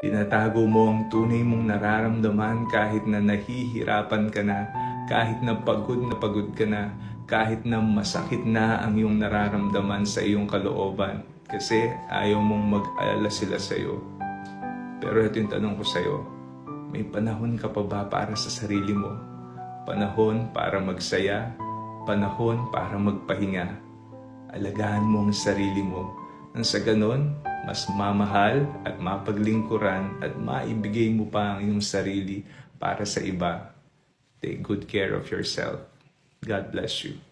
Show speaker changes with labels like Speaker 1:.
Speaker 1: Tinatago mo ang tunay mong nararamdaman kahit na nahihirapan ka na, kahit na pagod ka na, kahit na masakit na ang iyong nararamdaman sa iyong kalooban. Kasi ayaw mong mag-alala sila sa iyo. Pero ito yung tanong ko sa iyo, may panahon ka pa ba para sa sarili mo? Panahon para magsaya, panahon para magpahinga. Alagaan mo ang sarili mo. Nang sa ganon, mas mamahal at mapaglingkuran at maibigay mo pa ang iyong sarili para sa iba. Take good care of yourself. God bless you.